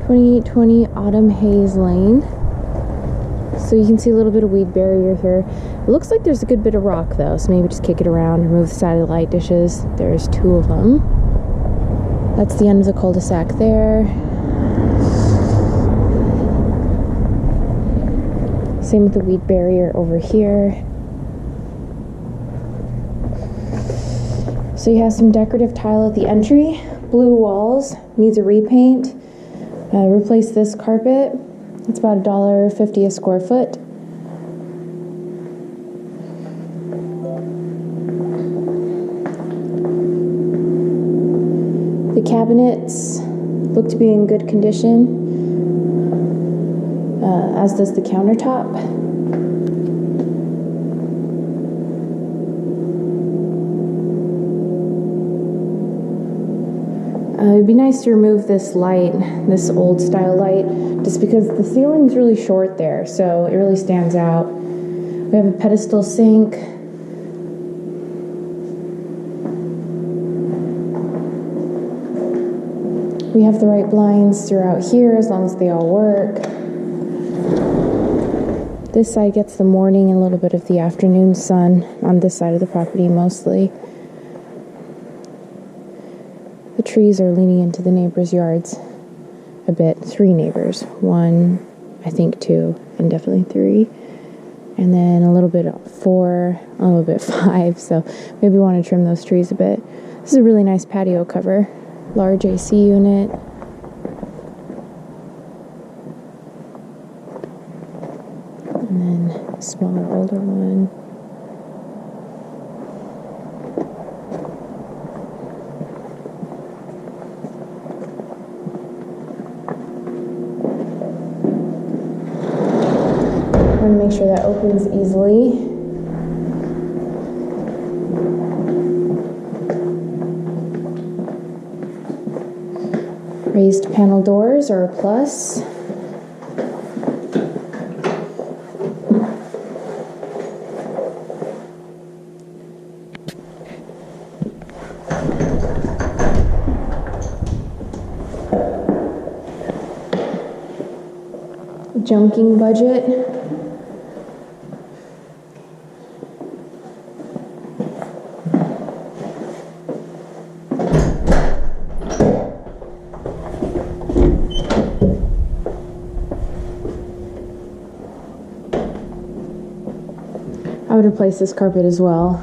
2820 Autumn Haze Lane. So you can see a little bit of weed barrier here. It looks like there's a good bit of rock though, so maybe just kick it around, remove the satellite dishes. There's 2 of them. That's the end of the cul-de-sac there. Same with the weed barrier over here. So you have some decorative tile at the entry. Blue walls, needs a repaint. Replace this carpet. It's about $1.50 a square foot. The cabinets look to be in good condition, as does the countertop. It'd be nice to remove this light, this old style light, just because the ceiling's really short there, so it really stands out. We have a pedestal sink. We have the right blinds throughout here as long as they all work. This side gets the morning and a little bit of the afternoon sun on this side of the property mostly. The trees are leaning into the neighbors' yards a bit. 3 neighbors. 1, I think 2, and definitely 3. And then a little bit 4, a little bit 5. So maybe want to trim those trees a bit. This is a really nice patio cover. Large AC unit. And then a smaller, older one. I want to make sure that opens easily. Raised panel doors are a plus. Junking budget. I would replace this carpet as well.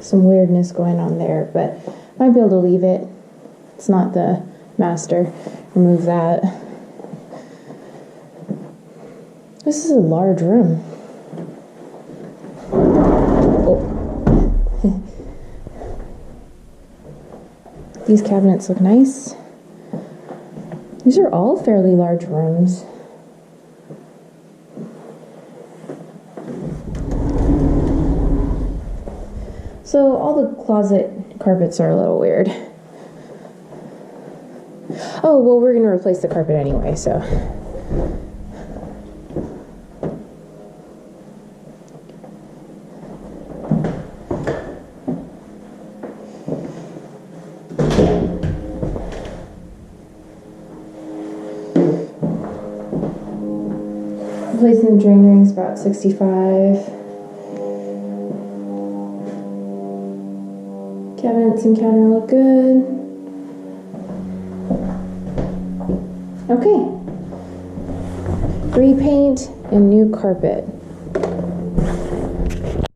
Some weirdness going on there, but might be able to leave it. It's not the master. Remove that. This is a large room. Oh. These cabinets look nice. These are all fairly large rooms. So all the closet carpets are a little weird. Oh, well, we're going to replace the carpet anyway, so. Replacing the drain ring is about $65. Cabinets and counter look good. Okay. Repaint and new carpet.